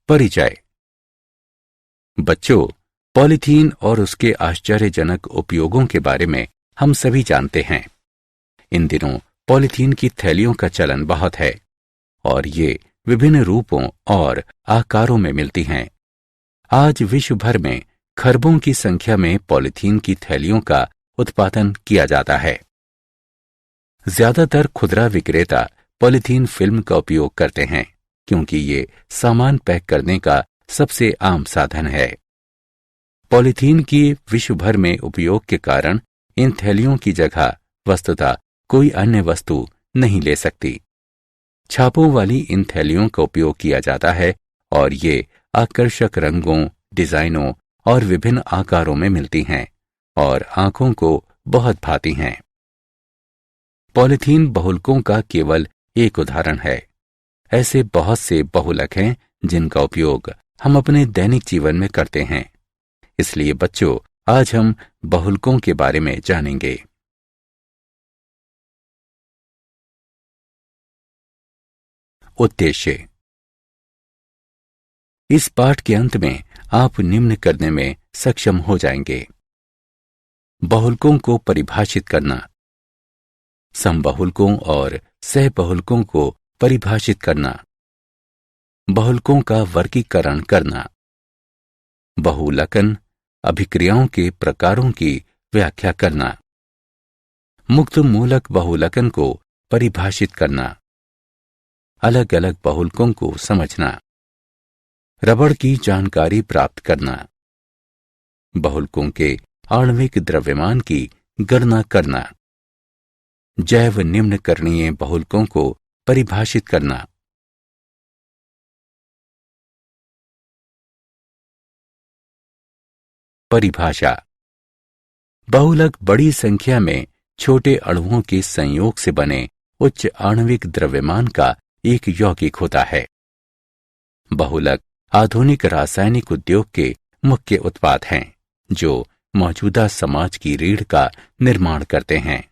परिचय। बच्चों, पॉलीथीन और उसके आश्चर्यजनक उपयोगों के बारे में हम सभी जानते हैं। इन दिनों पॉलीथीन की थैलियों का चलन बहुत है और ये विभिन्न रूपों और आकारों में मिलती हैं। आज विश्व भर में खरबों की संख्या में पॉलीथीन की थैलियों का उत्पादन किया जाता है। ज्यादातर खुदरा विक्रेता पॉलीथीन फिल्म का उपयोग करते हैं क्योंकि ये सामान पैक करने का सबसे आम साधन है। पॉलीथीन की विश्व भर में उपयोग के कारण इन थैलियों की जगह वस्तुतः कोई अन्य वस्तु नहीं ले सकती। छापों वाली इन थैलियों का उपयोग किया जाता है और ये आकर्षक रंगों, डिजाइनों और विभिन्न आकारों में मिलती हैं और आंखों को बहुत भाती हैं। पॉलीथीन बहुलकों का केवल एक उदाहरण है। ऐसे बहुत से बहुलक हैं जिनका उपयोग हम अपने दैनिक जीवन में करते हैं। इसलिए बच्चों, आज हम बहुलकों के बारे में जानेंगे। उद्देश्य। इस पाठ के अंत में आप निम्न करने में सक्षम हो जाएंगे। बहुलकों को परिभाषित करना, समबहुलकों और सहबहुलकों को परिभाषित करना, बहुलकों का वर्गीकरण करना, बहुलकन अभिक्रियाओं के प्रकारों की व्याख्या करना, मुक्त मूलक बहुलकन को परिभाषित करना, अलग अलग बहुलकों को समझना, रबड़ की जानकारी प्राप्त करना, बहुलकों के आणविक द्रव्यमान की गणना करना, जैव निम्नकरणीय बहुलकों को परिभाषित करना। परिभाषा। बहुलक बड़ी संख्या में छोटे अणुओं के संयोग से बने उच्च आणविक द्रव्यमान का एक यौगिक होता है। बहुलक आधुनिक रासायनिक उद्योग के मुख्य उत्पाद हैं जो मौजूदा समाज की रीढ़ का निर्माण करते हैं।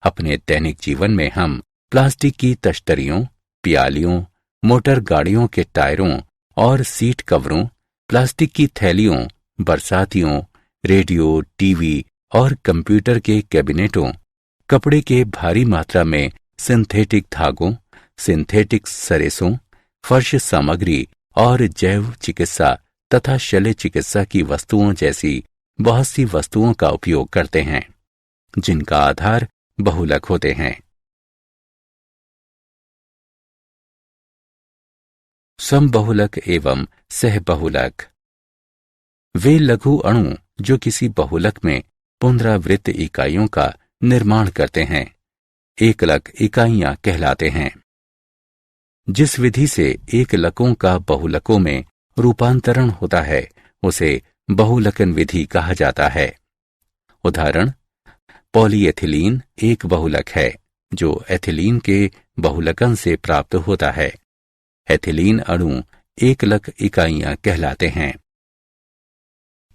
अपने दैनिक जीवन में हम प्लास्टिक की तश्तरियों, प्यालियों, मोटर गाड़ियों के टायरों और सीट कवरों, प्लास्टिक की थैलियों, बरसातियों, रेडियो, टीवी और कंप्यूटर के कैबिनेटों, कपड़े के भारी मात्रा में सिंथेटिक धागों, सिंथेटिक सरेसों, फर्श सामग्री और जैव चिकित्सा तथा शल्य चिकित्सा की वस्तुओं जैसी बहुत सी वस्तुओं का उपयोग करते हैं जिनका आधार बहुलक होते हैं। समबहुलक एवं सहबहुलक। वे लघु अणु जो किसी बहुलक में पुनरावृत्त इकाइयों का निर्माण करते हैं एकलक इकाइयां कहलाते हैं। जिस विधि से एकलकों का बहुलकों में रूपांतरण होता है उसे बहुलकन विधि कहा जाता है। उदाहरण, पॉलीएथिलीन एक बहुलक है जो एथिलीन के बहुलकन से प्राप्त होता है। एथिलीन अणु एकलक इकाइयां कहलाते हैं।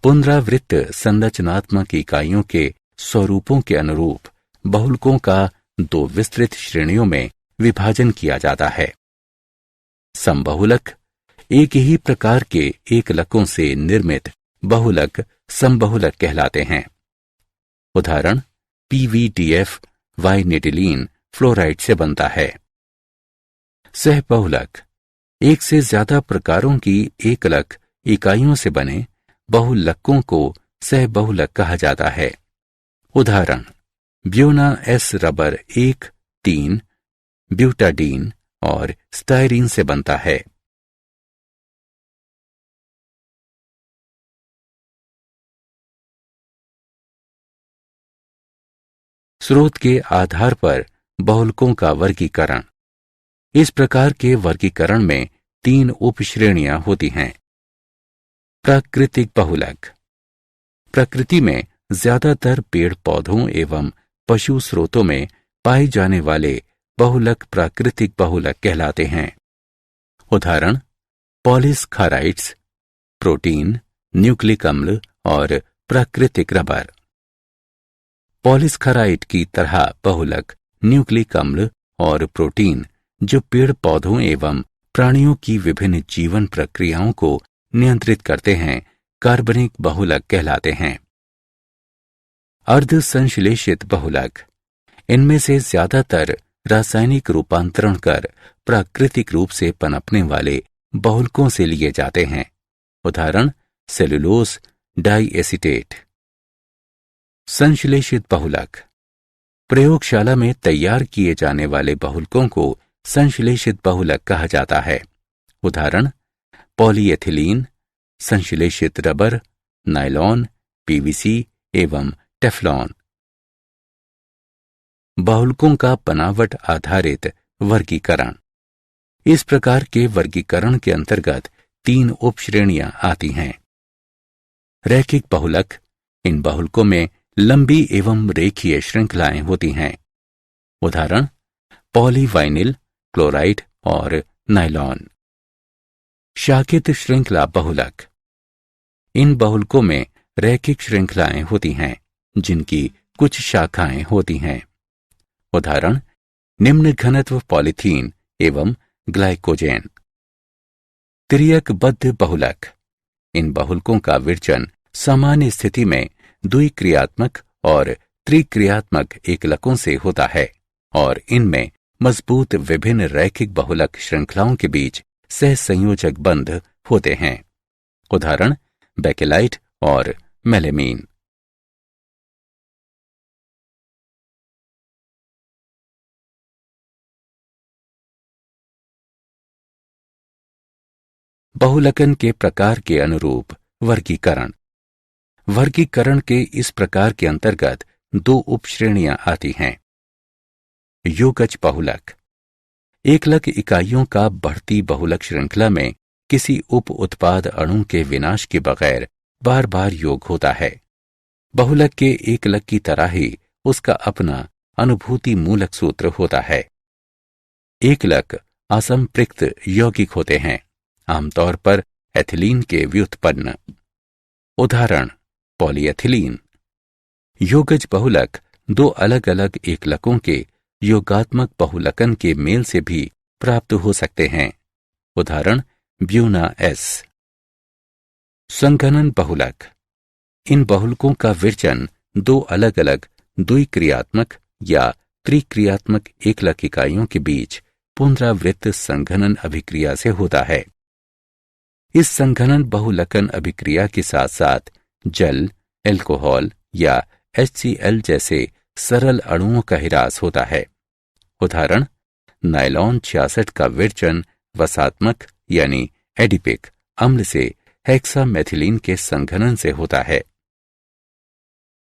पुनरावृत्त संरचनात्मक इकाइयों के स्वरूपों के अनुरूप बहुलकों का दो विस्तृत श्रेणियों में विभाजन किया जाता है। समबहुलक एक ही प्रकार के एकलकों से निर्मित बहुलक समबहुलक कहलाते हैं। उदाहरण, पीवीडीएफ वाइनिटिलीन फ्लोराइड से बनता है। सहबहुलक एक से ज्यादा प्रकारों की एकलक इकाइयों से बने बहुलकों को सहबहुलक कहा जाता है। उदाहरण, ब्यूना एस रबर 1,3 ब्यूटाडीन और स्टायरीन से बनता है। स्रोत के आधार पर बहुलकों का वर्गीकरण। इस प्रकार के वर्गीकरण में 3 उपश्रेणियां होती हैं। प्राकृतिक बहुलक। प्रकृति में ज्यादातर पेड़ पौधों एवं पशु स्रोतों में पाए जाने वाले बहुलक प्राकृतिक बहुलक कहलाते हैं। उदाहरण, पॉलीसैकेराइड्स, प्रोटीन, न्यूक्लिक अम्ल और प्राकृतिक रबर। पॉलीसैकेराइड की तरह बहुलक न्यूक्लिक अम्ल और प्रोटीन जो पेड़ पौधों एवं प्राणियों की विभिन्न जीवन प्रक्रियाओं को नियंत्रित करते हैं, कार्बनिक बहुलक कहलाते हैं। अर्ध संश्लेषित बहुलक, इनमें से ज्यादातर रासायनिक रूपांतरण कर प्राकृतिक रूप से पनपने वाले बहुलकों से लिए जाते हैं। उदाहरण सेलुलोज डाइएसीटेट। संश्लेषित बहुलक, प्रयोगशाला में तैयार किए जाने वाले बहुलकों को संश्लेषित बहुलक कहा जाता है। उदाहरण पॉलीएथिलीन, संश्लेषित रबर, नायलॉन, पीवीसी एवं टेफ्लॉन। बहुलकों का बनावट आधारित वर्गीकरण। इस प्रकार के वर्गीकरण के अंतर्गत 3 उपश्रेणियां आती हैं। रैखिक बहुलक, इन बहुलकों में लंबी एवं रेखीय श्रृंखलाएं होती हैं। उदाहरण पॉलीवाइनिल क्लोराइड और नायलॉन। शाखित श्रृंखला बहुलक, इन बहुलकों में रैखिक श्रृंखलाएं होती हैं जिनकी कुछ शाखाएं होती हैं। उदाहरण निम्न घनत्व पॉलीथीन एवं ग्लाइकोजेन। तिर्यकबद्ध बहुलक, इन बहुलकों का विरचन सामान्य स्थिति में द्विक्रियात्मक और त्रिक्रियात्मक एकलकों से होता है और इनमें मजबूत विभिन्न रैखिक बहुलक श्रृंखलाओं के बीच सहसंयोजक बंध होते हैं। उदाहरण बेकेलाइट और मेलेमीन। बहुलकन के प्रकार के अनुरूप वर्गीकरण। वर्गीकरण के इस प्रकार के अंतर्गत 2 उपश्रेणियां आती हैं। योगज बहुलक, एकलक इकाइयों का बढ़ती बहुलक श्रृंखला में किसी उप उत्पाद अणु के विनाश के बगैर बार बार योग होता है। बहुलक के एकलक की तरह ही उसका अपना अनुभूति मूलक सूत्र होता है। एकलक असंपृक्त यौगिक होते हैं, आमतौर पर एथिलीन के व्युत्पन्न। उदाहरण पॉलीएथिलीन। योगज बहुलक 2 अलग अलग एकलकों के योगात्मक बहुलकन के मेल से भी प्राप्त हो सकते हैं। उदाहरण ब्यूना एस। संघनन बहुलक, इन बहुलकों का विरचन 2 अलग अलग द्विक्रियात्मक या त्रिक्रियात्मक एकलक इकाइयों के बीच पुनरावृत्त संघनन अभिक्रिया से होता है। इस संघनन बहुलकन अभिक्रिया के साथ साथ जल, एल्कोहल या HCl जैसे सरल अणुओं का ह्रास होता है। उदाहरण नायलॉन 66 का विरचन वसात्मक यानी एडिपिक अम्ल से हेक्सामेथिलीन के संघनन से होता है।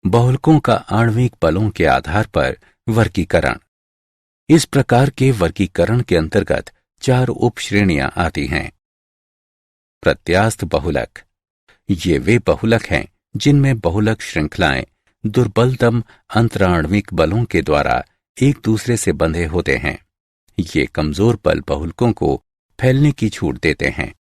बहुलकों का आणविक बलों के आधार पर वर्गीकरण। इस प्रकार के वर्गीकरण के अंतर्गत 4 उपश्रेणियां आती हैं। प्रत्यास्थ बहुलक, ये वे बहुलक हैं जिनमें बहुलक श्रृंखलाएं दुर्बलतम अंतराण्विक बलों के द्वारा एक दूसरे से बंधे होते हैं। ये कमजोर बल बहुलकों को फैलने की छूट देते हैं।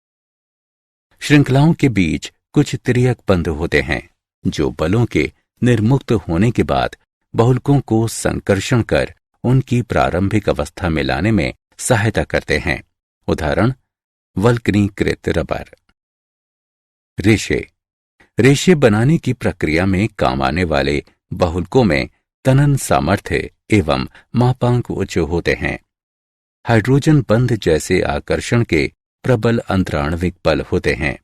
श्रृंखलाओं के बीच कुछ तिर्यक बंध होते हैं जो बलों के निर्मुक्त होने के बाद बहुलकों को संकर्षण कर उनकी प्रारंभिक अवस्था में लाने में सहायता करते हैं। उदाहरण वल्कनीकृत रबर। रेशे, रेशे बनाने की प्रक्रिया में काम आने वाले बहुलकों में तनन सामर्थ्य एवं मापांक उच्च होते हैं। हाइड्रोजन बंध जैसे आकर्षण के प्रबल अंतराण्विक बल होते हैं।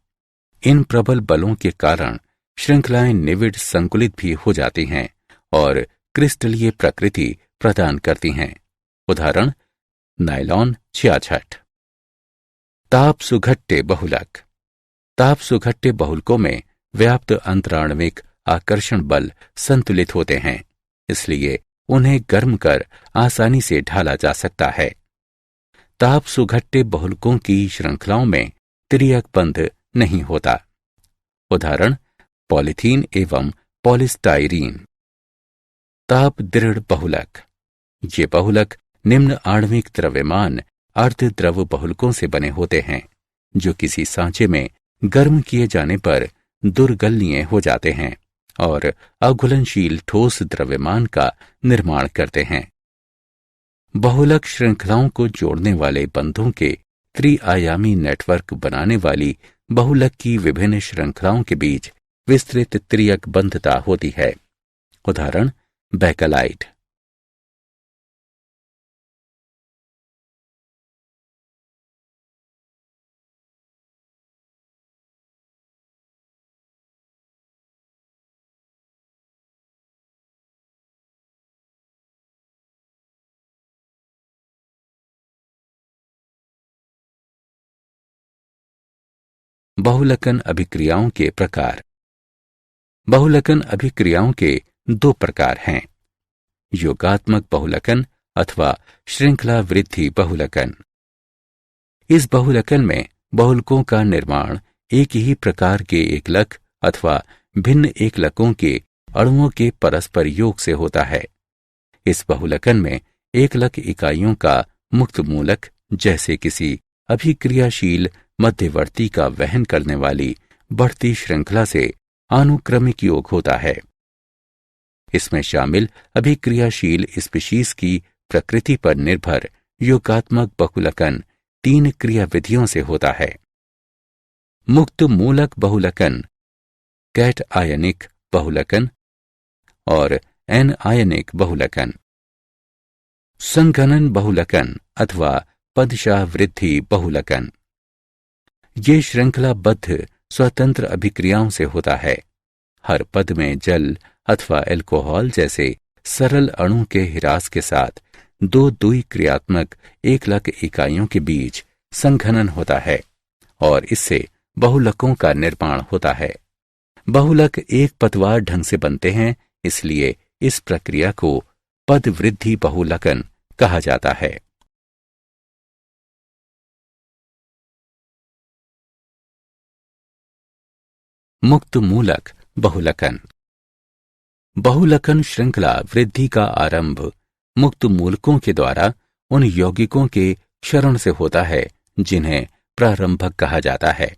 इन प्रबल बलों के कारण श्रृंखलाएं निविड़ संकुलित भी हो जाती हैं और क्रिस्टलीय प्रकृति प्रदान करती हैं। उदाहरण नायलॉन 66। ताप सुघट्टे बहुलक, ताप सुघट्टे बहुलकों में व्याप्त अंतराण्विक आकर्षण बल संतुलित होते हैं, इसलिए उन्हें गर्म कर आसानी से ढाला जा सकता है। ताप सुघट्टे बहुलकों की श्रृंखलाओं में तिर्यक बंध नहीं होता। उदाहरण पॉलीथीन एवं पॉलिस्टाइरीन। ताप दृढ़ बहुलक, ये बहुलक निम्न आणविक द्रव्यमान अर्धद्रव बहुलकों से बने होते हैं जो किसी सांचे में गर्म किए जाने पर दुर्गलनीय हो जाते हैं और अघुलनशील ठोस द्रव्यमान का निर्माण करते हैं। बहुलक श्रृंखलाओं को जोड़ने वाले बंधों के त्रिआयामी नेटवर्क बनाने वाली बहुलक की विभिन्न श्रृंखलाओं के बीच विस्तृत त्रियक बंधता होती है। उदाहरण बैकलाइट। बहुलकन अभिक्रियाओं के प्रकार। बहुलकन अभिक्रियाओं के दो प्रकार हैं, योगात्मक बहुलकन अथवा श्रृंखला वृद्धि बहुलकन। इस बहुलकन में बहुलकों का निर्माण एक ही प्रकार के एकलक अथवा भिन्न एकलकों के अणुओं के परस्पर योग से होता है। इस बहुलकन में एकलक इकाइयों का मुक्त मूलक जैसे किसी अभिक्रियाशील मध्यवर्ती का वहन करने वाली बढ़ती श्रृंखला से आनुक्रमिक योग होता है। इसमें शामिल अभिक्रियाशील स्पीशीज की प्रकृति पर निर्भर योगात्मक बहुलकन 3 क्रियाविधियों से होता है। मुक्त मूलक बहुलकन, कैट आयनिक बहुलकन और एन आयनिक बहुलकन। संघनन बहुलकन अथवा पदशाह वृद्धि बहुलकन। ये श्रृंखलाबद्ध स्वतंत्र अभिक्रियाओं से होता है। हर पद में जल अथवा एल्कोहल जैसे सरल अणु के हिरास के साथ 2 द्विक्रियात्मक एकलक इकाइयों के बीच संघनन होता है और इससे बहुलकों का निर्माण होता है। बहुलक एक पदवार ढंग से बनते हैं, इसलिए इस प्रक्रिया को पद वृद्धि बहुलकन कहा जाता है। मुक्त मूलक बहुलकन। बहुलकन श्रृंखला वृद्धि का आरंभ मुक्त मूलकों के द्वारा उन यौगिकों के क्षरण से होता है जिन्हें प्रारंभक कहा जाता है।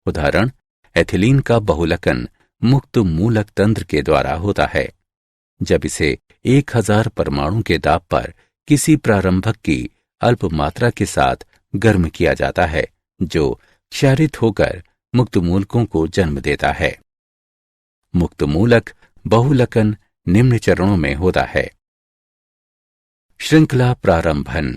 उदाहरण एथिलीन का बहुलकन मुक्त मूलक तंत्र के द्वारा होता है। जब इसे 1000 परमाणु के दाब पर किसी प्रारंभक की अल्प मात्रा के साथ गर्म किया जाता है, जो क्षारित होकर मुक्त मूलकों को जन्म देता है। मुक्त मूलक बहुलकन निम्न चरणों में होता है। श्रृंखला प्रारंभन।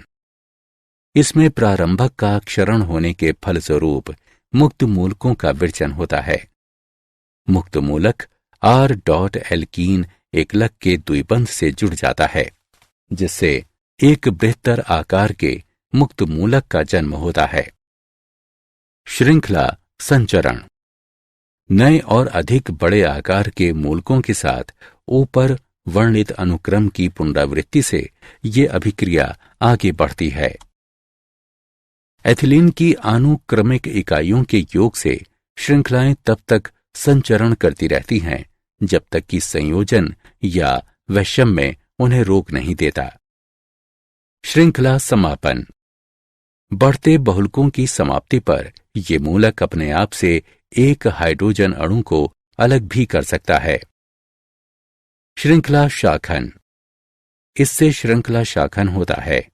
इसमें प्रारंभक का क्षरण होने के फलस्वरूप मुक्त मूलकों का विरचन होता है। मुक्त मूलक R. एल्कीन एकलक के द्विबंध से जुड़ जाता है, जिससे एक बृहत्तर आकार के मुक्त मूलक का जन्म होता है। श्रृंखला संचरण। नए और अधिक बड़े आकार के मूलकों के साथ ऊपर वर्णित अनुक्रम की पुनरावृत्ति से ये अभिक्रिया आगे बढ़ती है। एथिलीन की अनुक्रमिक इकाइयों के योग से श्रृंखलाएं तब तक संचरण करती रहती हैं जब तक कि संयोजन या वैषम्य उन्हें रोक नहीं देता। श्रृंखला समापन। बढ़ते बहुलकों की समाप्ति पर ये मूलक अपने आप से एक हाइड्रोजन अणु को अलग भी कर सकता है। श्रृंखला शाखन। इससे श्रृंखला शाखन होता है।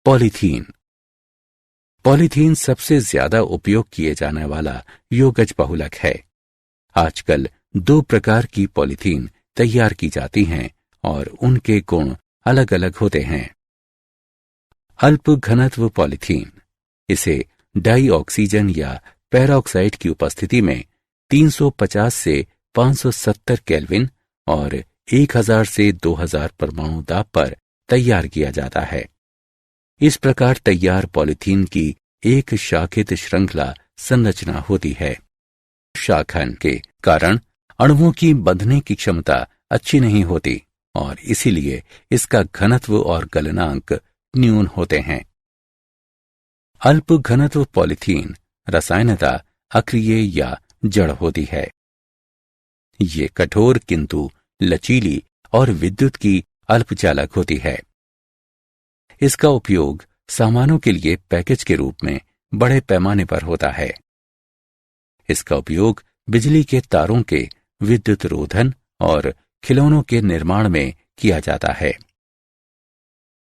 पॉलीथीन। पॉलीथीन सबसे ज्यादा उपयोग किए जाने वाला योगज बहुलक है। आजकल 2 प्रकार की पॉलीथीन तैयार की जाती हैं और उनके गुण अलग अलग होते हैं। अल्प घनत्व पॉलीथीन। इसे डाई ऑक्सीजन या पेरोक्साइड की उपस्थिति में 350 से 570 केल्विन और 1000 से 2000 परमाणु दाब पर तैयार किया जाता है। इस प्रकार तैयार पॉलीथीन की एक शाखित श्रृंखला संरचना होती है। शाखन के कारण अणुओं की बंधने की क्षमता अच्छी नहीं होती और इसीलिए इसका घनत्व और गलनांक न्यून होते हैं। अल्प घनत्व पॉलीथीन रसायनता अक्रिय या जड़ होती है। ये कठोर किंतु लचीली और विद्युत की अल्पचालक होती है। इसका उपयोग सामानों के लिए पैकेज के रूप में बड़े पैमाने पर होता है। इसका उपयोग बिजली के तारों के विद्युत रोधन और खिलौनों के निर्माण में किया जाता है।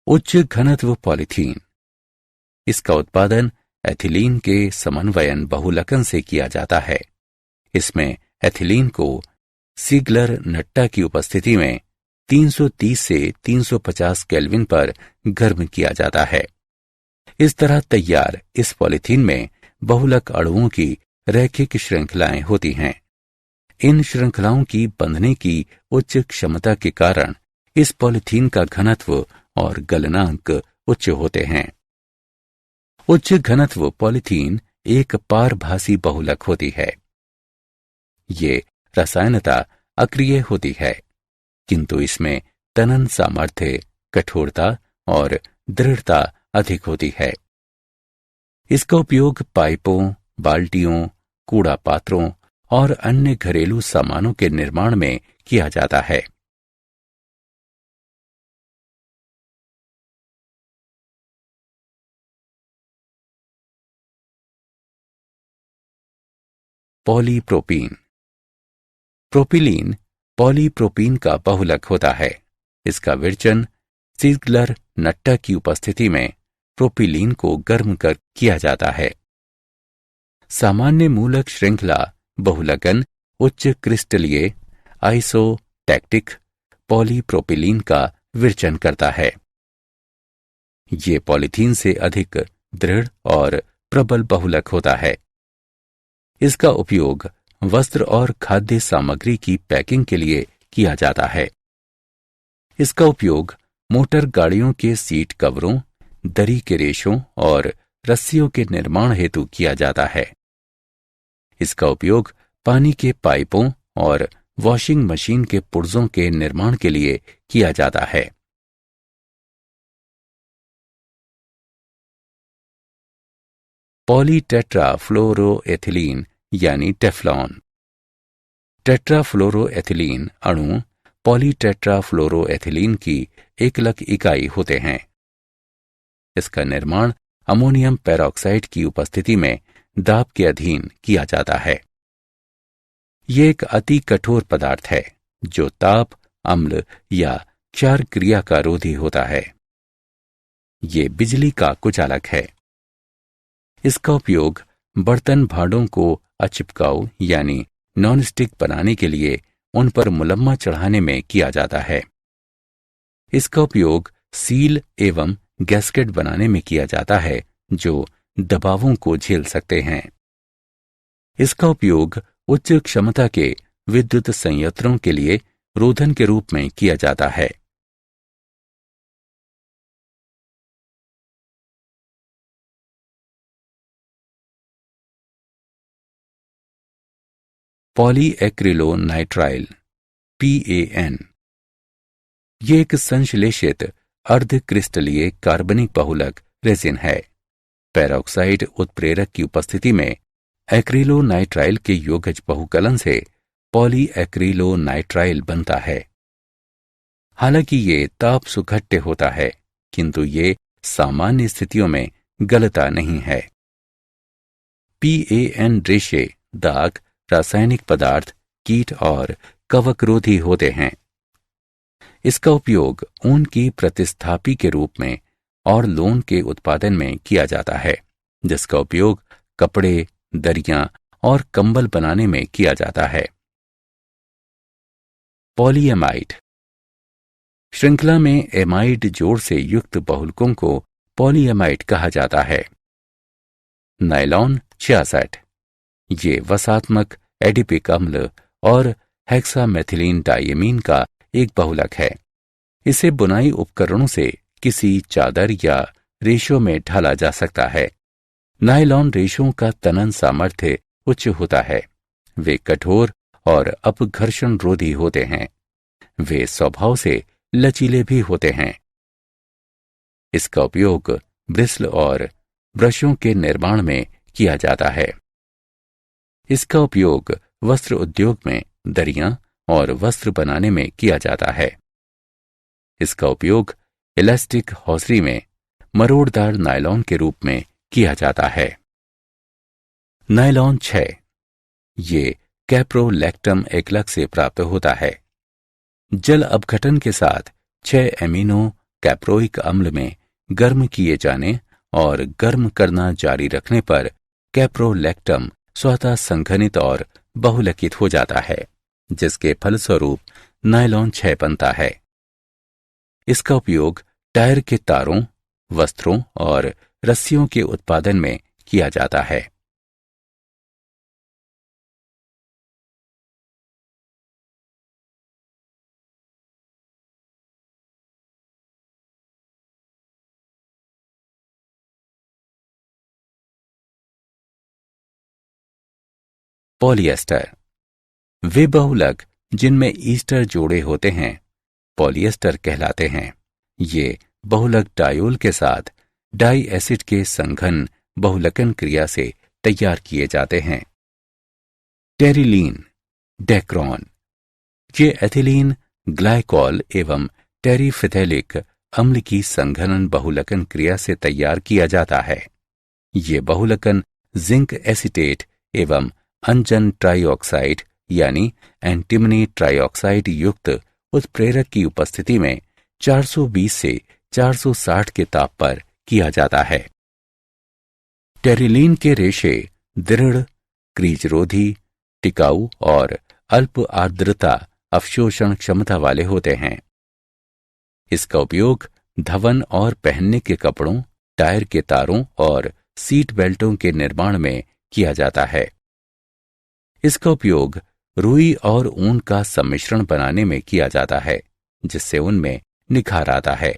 उच्च घनत्व पॉलीथीन। इसका उत्पादन एथिलीन के समन्वयन बहुलकन से किया जाता है। इसमें एथिलीन को सीगलर नट्टा की उपस्थिति में 330 से 350 केल्विन पर गर्म किया जाता है। इस तरह तैयार इस पॉलीथीन में बहुलक अणुओं की रैखिक श्रृंखलाएं होती हैं। इन श्रृंखलाओं की बंधने की उच्च क्षमता के कारण इस पॉलीथीन का घनत्व और गलनांक उच्च होते हैं। उच्च घनत्व पॉलीथीन एक पारभासी बहुलक होती है। ये रसायनता अक्रिय होती है, किंतु इसमें तनन सामर्थ्य, कठोरता और दृढ़ता अधिक होती है। इसका उपयोग पाइपों, बाल्टियों, कूड़ा पात्रों और अन्य घरेलू सामानों के निर्माण में किया जाता है। पॉलीप्रोपीन। प्रोपिलीन पॉलीप्रोपीन का बहुलक होता है। इसका विरचन सीगलर नट्टा की उपस्थिति में प्रोपिलीन को गर्म कर किया जाता है। सामान्य मूलक श्रृंखला बहुलकन उच्च क्रिस्टलीय आइसोटैक्टिक पॉलीप्रोपिलीन का विरचन करता है। ये पॉलीथीन से अधिक दृढ़ और प्रबल बहुलक होता है। इसका उपयोग वस्त्र और खाद्य सामग्री की पैकिंग के लिए किया जाता है। इसका उपयोग मोटर गाड़ियों के सीट कवरों, दरी के रेशों और रस्सियों के निर्माण हेतु किया जाता है। इसका उपयोग पानी के पाइपों और वॉशिंग मशीन के पुर्जों के निर्माण के लिए किया जाता है। पॉलीटेट्राफ्लोरोएथिलीन यानी टेफ्लॉन। टेट्राफ्लोरोएथिलीन अणु पॉलीटेट्राफ्लोरोएथिलीन की एकलक इकाई होते हैं। इसका निर्माण अमोनियम पेरोक्साइड की उपस्थिति में दाब के अधीन किया जाता है। यह एक अति कठोर पदार्थ है जो ताप, अम्ल या क्षार क्रिया का रोधी होता है। ये बिजली का कुचालक है। इसका उपयोग बर्तन भांडों को अचिपकाऊ यानी नॉनस्टिक बनाने के लिए उन पर मुलम्मा चढ़ाने में किया जाता है। इसका उपयोग सील एवं गैस्केट बनाने में किया जाता है जो दबावों को झेल सकते हैं। इसका उपयोग उच्च क्षमता के विद्युत संयंत्रों के लिए रोधन के रूप में किया जाता है। पॉलीएक्रिलोनाइट्राइल PAN। ये एक संश्लेषित अर्ध क्रिस्टलीय कार्बनिक बहुलक रेजिन है। पेरोक्साइड उत्प्रेरक की उपस्थिति में एक्रिलोनाइट्राइल के योगज बहुकलन से पॉलीएक्रिलोनाइट्राइल बनता है। हालांकि ये ताप सुखट्य होता है, किंतु ये सामान्य स्थितियों में गलता नहीं है। PAN रेशे, दाग, रासायनिक पदार्थ, कीट और कवकरोधी होते हैं। इसका उपयोग ऊन की प्रतिस्थापी के रूप में और लोन के उत्पादन में किया जाता है, जिसका उपयोग कपड़े, दरियां और कंबल बनाने में किया जाता है। पॉलीएमाइड। श्रृंखला में एमाइड जोड़ से युक्त बहुलकों को पॉलीएमाइड कहा जाता है। नायलॉन 66। ये वसात्मक एडिपिक अम्ल और हेक्सामेथिलीन डायमीन का एक बहुलक है। इसे बुनाई उपकरणों से किसी चादर या रेशों में ढाला जा सकता है। नायलॉन रेशों का तनन सामर्थ्य उच्च होता है। वे कठोर और अपघर्षण रोधी होते हैं। वे स्वभाव से लचीले भी होते हैं। इसका उपयोग ब्रिस्ल और ब्रशों के निर्माण में किया जाता है। इसका उपयोग वस्त्र उद्योग में दरियां और वस्त्र बनाने में किया जाता है। इसका उपयोग इलास्टिक हौसरी में मरोड़दार नायलॉन के रूप में किया जाता है। नायलॉन 6 ये कैप्रोलैक्टम एग्लक से प्राप्त होता है। जल अपघटन के साथ 6 एमिनो कैप्रोइक अम्ल में गर्म किए जाने और गर्म करना जारी रखने पर कैप्रोलैक्टम स्वतः संघनित और बहुलकित हो जाता है, जिसके फलस्वरूप नायलॉन 6 बनता है। इसका उपयोग टायर के तारों, वस्त्रों और रस्सियों के उत्पादन में किया जाता है। पॉलिएस्टर वे बहुलक जिनमें ईस्टर जोड़े होते हैं पॉलिएस्टर कहलाते हैं। ये बहुलक डायोल के साथ डाई एसिड के संघन बहुलकन क्रिया से तैयार किए जाते हैं। टेरिलीन डेक्रॉन ये एथिलीन ग्लाइकॉल एवं टेरिफिथैलिक अम्ल की संघनन बहुलकन क्रिया से तैयार किया जाता है। ये बहुलकन जिंक एसिटेट एवं अंजन ट्राइऑक्साइड यानी एंटिमनी ट्राइऑक्साइड युक्त उत्प्रेरक की उपस्थिति में 420 से 460 के ताप पर किया जाता है। टेरिलीन के रेशे दृढ़, क्रीजरोधी, टिकाऊ और अल्प आर्द्रता अवशोषण क्षमता वाले होते हैं। इसका उपयोग धवन और पहनने के कपड़ों, टायर के तारों और सीट बेल्टों के निर्माण में किया जाता है। इसका उपयोग रुई और ऊन का सम्मिश्रण बनाने में किया जाता है, जिससे उनमें निखार आता है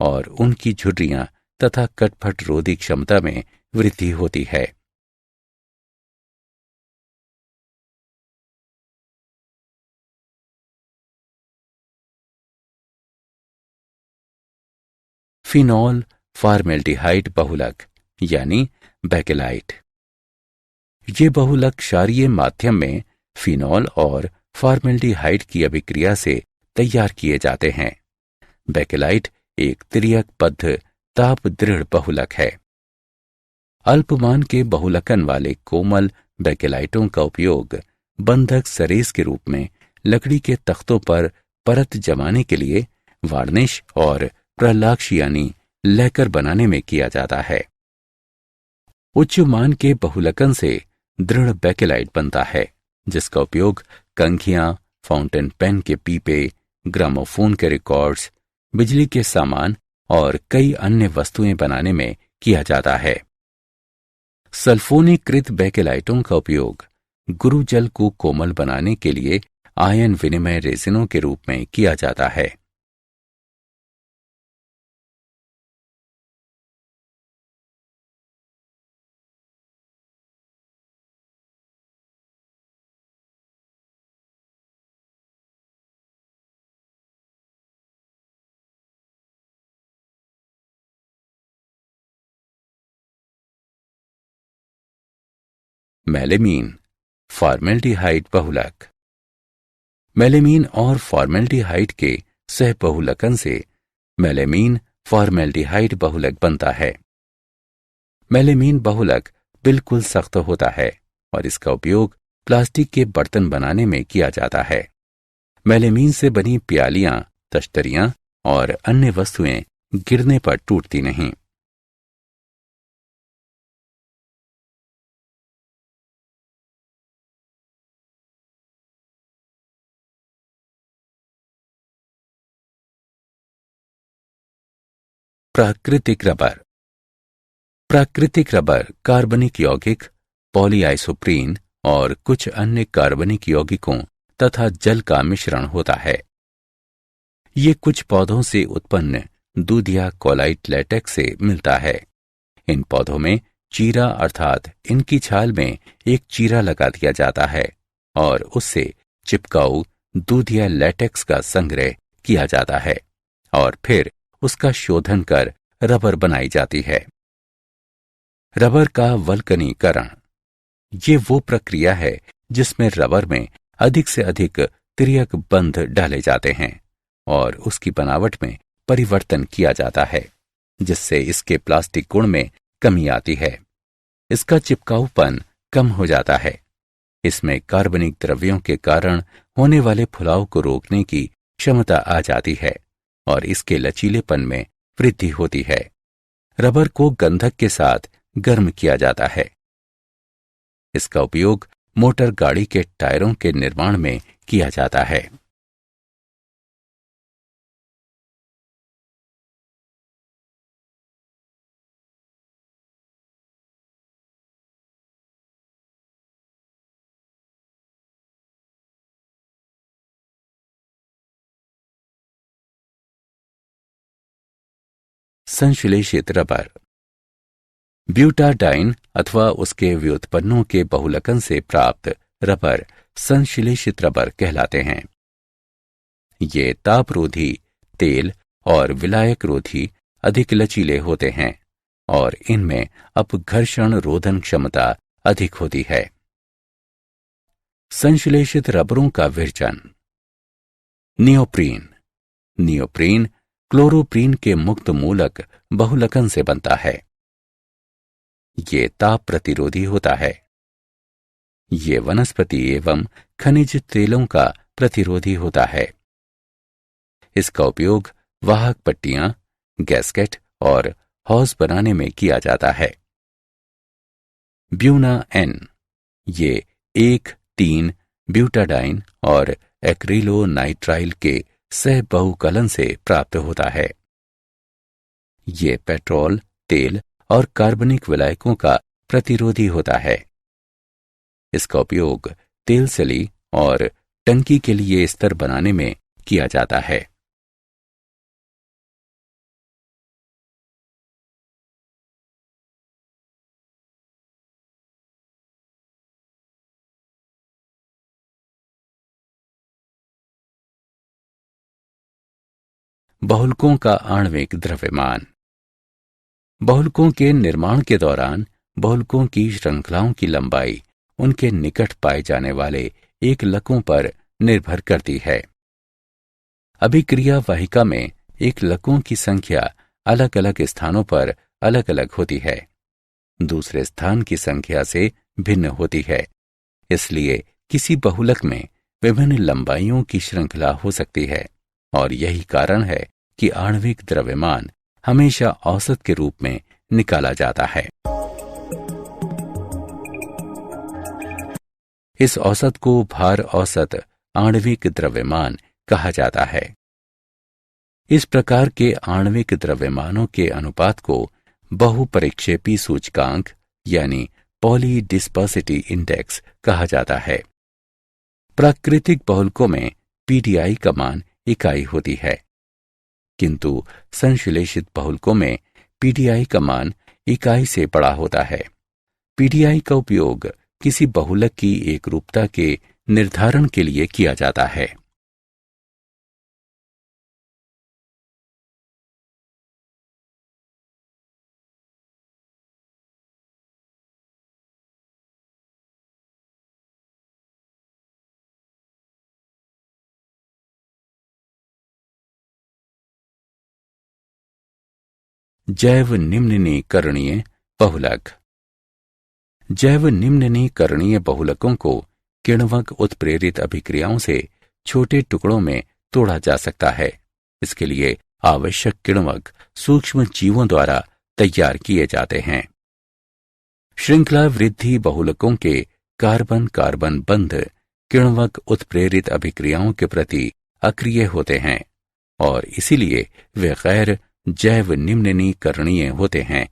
और उनकी झुर्रियां तथा कटफट रोधी क्षमता में वृद्धि होती है। फिनॉल फॉर्मेल्डिहाइड बहुलक यानी बेकेलाइट ये बहुलक क्षारीय माध्यम में फिनॉल और फॉर्मेल्डिहाइड की अभिक्रिया से तैयार किए जाते हैं। बेकेलाइट एक तिर्यकबद्ध ताप दृढ़ बहुलक है। अल्पमान के बहुलकन वाले कोमल बेकेलाइटों का उपयोग बंधक सरेस के रूप में लकड़ी के तख्तों पर परत जमाने के लिए वार्निश और प्रलाक्ष यानी लैकर बनाने में किया जाता है। उच्च मान के बहुलकन से दृढ़ बेकेलाइट बनता है, जिसका उपयोग कंघियां, फाउंटेन पेन के पीपे, ग्रामोफोन के रिकॉर्ड्स, बिजली के सामान और कई अन्य वस्तुएं बनाने में किया जाता है। सल्फोनीकृत बेकेलाइटों का उपयोग गुरुजल को कोमल बनाने के लिए आयन विनिमय रेजिनों के रूप में किया जाता है। मेलेमीन फॉर्मेल्डिहाइड बहुलक मेलेमीन और फॉर्मेल्डिहाइड के सह बहुलकन से मेलेमीन फॉर्मेल्डिहाइड बहुलक बनता है। मेलेमीन बहुलक बिल्कुल सख्त होता है और इसका उपयोग प्लास्टिक के बर्तन बनाने में किया जाता है। मेलेमीन से बनी प्यालियां, तश्तरियां और अन्य वस्तुएं गिरने पर टूटती नहीं। प्राकृतिक रबर प्राकृतिक रबर कार्बनिक यौगिक, पॉलीआइसोप्रीन और कुछ अन्य कार्बनिक यौगिकों तथा जल का मिश्रण होता है। ये कुछ पौधों से उत्पन्न दूधिया कोलाइट लेटेक्स से मिलता है। इन पौधों में चीरा अर्थात इनकी छाल में एक चीरा लगा दिया जाता है और उससे चिपकाऊ दूधिया लेटेक्स का संग्रह किया जाता है और फिर उसका शोधन कर रबर बनाई जाती है। रबर का वल्कनीकरण ये वो प्रक्रिया है जिसमें रबर में अधिक से अधिक तिर्यक बंध डाले जाते हैं और उसकी बनावट में परिवर्तन किया जाता है, जिससे इसके प्लास्टिक गुण में कमी आती है। इसका चिपकाऊपन कम हो जाता है। इसमें कार्बनिक द्रव्यों के कारण होने वाले फुलाव को रोकने की क्षमता आ जाती है और इसके लचीलेपन में वृद्धि होती है। रबर को गंधक के साथ गर्म किया जाता है। इसका उपयोग मोटर गाड़ी के टायरों के निर्माण में किया जाता है। संश्लेषित रबर ब्यूटाडाइन अथवा उसके व्युत्पन्नों के बहुलकन से प्राप्त रबर संश्लेषित रबर कहलाते हैं। ये तापरोधी, तेल और विलायक रोधी अधिक लचीले होते हैं और इनमें अपघर्षण रोधन क्षमता अधिक होती है। संश्लेषित रबरों का विरचन। नियोप्रीन। नियोप्रीन क्लोरोप्रीन के मुक्त मूलक बहुलकन से बनता है। ये ताप प्रतिरोधी होता है। ये वनस्पति एवं खनिज तेलों का प्रतिरोधी होता है। इसका उपयोग वाहक पट्टियां, गैस्केट और हौज बनाने में किया जाता है। Buna N. ये 1,3 ब्यूटाडाइन और एक्रिलोनाइट्राइल के सह बहुकलन से प्राप्त होता है। ये पेट्रोल, तेल और कार्बनिक विलायकों का प्रतिरोधी होता है। इसका उपयोग तेल सली और टंकी के लिए स्तर बनाने में किया जाता है। बहुलकों का आणविक द्रव्यमान। बहुलकों के निर्माण के दौरान बहुलकों की श्रृंखलाओं की लंबाई उनके निकट पाए जाने वाले एकलकों पर निर्भर करती है। अभिक्रिया वाहिका में एकलकों की संख्या अलग अलग स्थानों पर अलग अलग होती है, दूसरे स्थान की संख्या से भिन्न होती है। इसलिए किसी बहुलक में विभिन्न लंबाइयों की श्रृंखला हो सकती है और यही कारण है कि आणविक द्रव्यमान हमेशा औसत के रूप में निकाला जाता है। इस औसत को भार औसत आणविक द्रव्यमान कहा जाता है। इस प्रकार के आणविक द्रव्यमानों के अनुपात को बहुपरिक्षेपी सूचकांक यानी पॉलीडिस्पर्सिटी इंडेक्स कहा जाता है। प्राकृतिक बहुलकों में पीडीआई का मान इकाई होती है, किंतु संश्लेषित बहुलकों में पीडीआई का मान इकाई से बड़ा होता है। पीडीआई का उपयोग किसी बहुलक की एकरूपता के निर्धारण के लिए किया जाता है। जैव निम्नीकरणीय बहुलक। जैव निम्नीकरणीय बहुलकों को किण्वक उत्प्रेरित अभिक्रियाओं से छोटे टुकड़ों में तोड़ा जा सकता है। इसके लिए आवश्यक किण्वक सूक्ष्म जीवों द्वारा तैयार किए जाते हैं। श्रृंखला वृद्धि बहुलकों के कार्बन कार्बन बंध किण्वक उत्प्रेरित अभिक्रियाओं के प्रति अक्रिय होते हैं और इसीलिए वे गैर जैव निम्नीकरणीय होते हैं।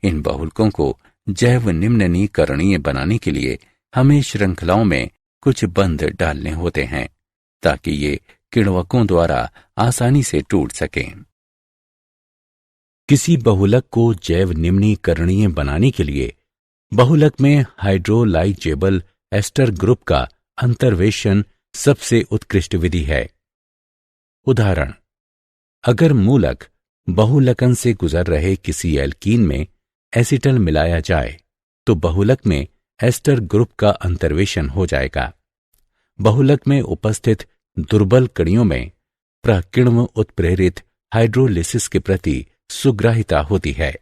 इन बहुलकों को जैव निम्नीकरणीय बनाने के लिए हमें श्रृंखलाओं में कुछ बंध डालने होते हैं ताकि ये किण्वकों द्वारा आसानी से टूट सकें। किसी बहुलक को जैव निम्नीकरणीय बनाने के लिए बहुलक में हाइड्रोलाइजेबल एस्टर ग्रुप का अंतर्वेशन सबसे उत्कृष्ट विधि है। उदाहरण, अगर मूलक बहुलकन से गुजर रहे किसी एल्कीन में एसिटल मिलाया जाए तो बहुलक में एस्टर ग्रुप का अंतर्वेशन हो जाएगा। बहुलक में उपस्थित दुर्बल कणियों में प्रकिण्व उत्प्रेरित हाइड्रोलिसिस के प्रति सुग्राहिता होती है।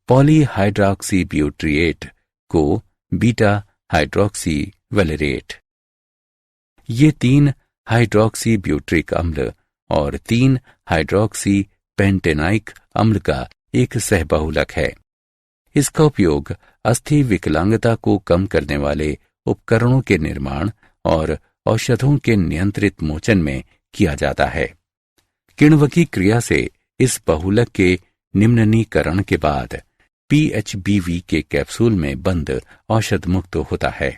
पॉलीहाइड्रॉक्सीब्यूट्रिएट को बीटा हाइड्रॉक्सी वैलेरेट। ये 3 हाइड्रॉक्सी ब्यूट्रिक अम्ल और 3 हाइड्रॉक्सी पेंटेनाइक अम्ल का एक सहबहुलक है। इसका उपयोग अस्थि विकलांगता को कम करने वाले उपकरणों के निर्माण और औषधों के नियंत्रित मोचन में किया जाता है। किण्वकी क्रिया से इस बहुलक के निम्ननीकरण के बाद PHBV के कैप्सूल में बंद औषध मुक्त होता है।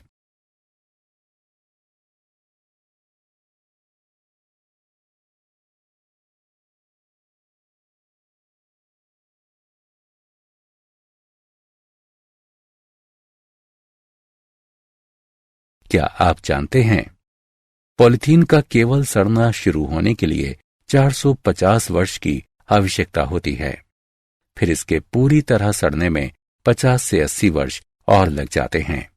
क्या आप जानते हैं, पॉलीथीन का केवल सड़ना शुरू होने के लिए 450 वर्ष की आवश्यकता होती है। फिर इसके पूरी तरह सड़ने में 50 से 80 वर्ष और लग जाते हैं।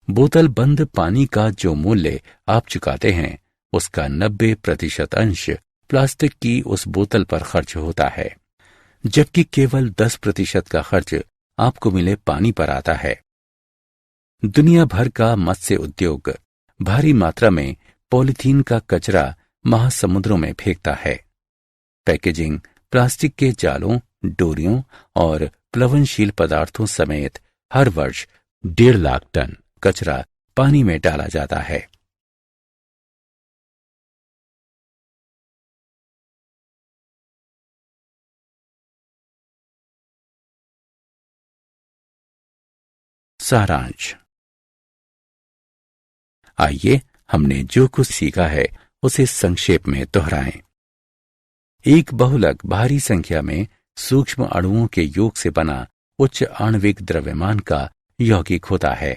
बोतल बंद पानी का जो मूल्य आप चुकाते हैं, उसका 90% अंश प्लास्टिक की उस बोतल पर खर्च होता है, जबकि केवल 10% का खर्च आपको मिले पानी पर आता है। दुनिया भर का मत्स्य उद्योग भारी मात्रा में पॉलीथीन का कचरा महासमुद्रों में फेंकता है। पैकेजिंग, प्लास्टिक के जालों, डोरियों और प्लवनशील पदार्थों समेत हर वर्ष 1.5 लाख टन कचरा पानी में डाला जाता है। सारांश। आइए हमने जो कुछ सीखा है उसे संक्षेप में दोहराएं। एक बहुलक भारी संख्या में सूक्ष्म अणुओं के योग से बना उच्च आणविक द्रव्यमान का यौगिक होता है।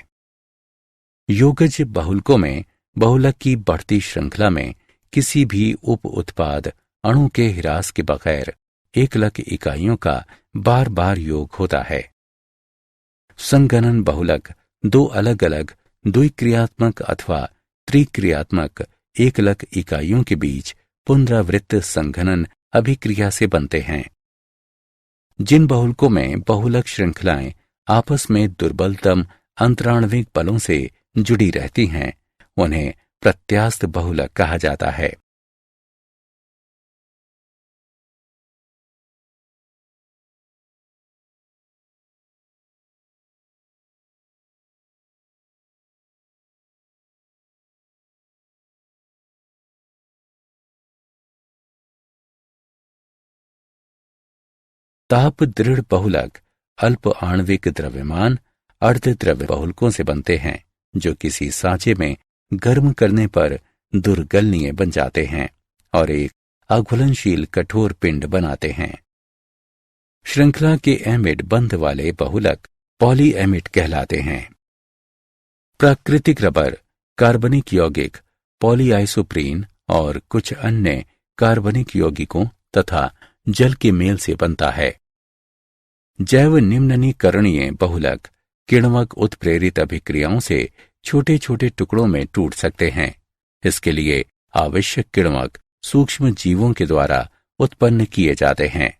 योगज बहुलकों में बहुलक की बढ़ती श्रृंखला में किसी भी उप उत्पाद अणु के ह्रास के बगैर एकलक इकाइयों का बार बार योग होता है। संघनन बहुलक 2 अलग अलग द्विक्रियात्मक अथवा त्रिक्रियात्मक एकलक इकाइयों के बीच पुनरावृत्त संघनन अभिक्रिया से बनते हैं। जिन बहुलकों में बहुलक श्रृंखलाएं आपस में दुर्बलतम अंतराण्विक बलों से जुड़ी रहती हैं, उन्हें प्रत्यास्थ बहुलक कहा जाता है। ताप दृढ़ बहुलक अल्प आणविक द्रव्यमान अर्धद्रव्य बहुलकों से बनते हैं, जो किसी सांचे में गर्म करने पर दुर्गलनीय बन जाते हैं और एक अघुलनशील कठोर पिंड बनाते हैं। श्रृंखला के एमिड बंध वाले बहुलक पॉलीएमिड कहलाते हैं। प्राकृतिक रबर, कार्बनिक यौगिक, पॉलीआइसोप्रीन और कुछ अन्य कार्बनिक यौगिकों तथा जल के मेल से बनता है। जैव निम्ननीकरणीय बहुलक किण्वक उत्प्रेरित अभिक्रियाओं से छोटे छोटे टुकड़ों में टूट सकते हैं। इसके लिए आवश्यक किण्वक सूक्ष्म जीवों के द्वारा उत्पन्न किए जाते हैं।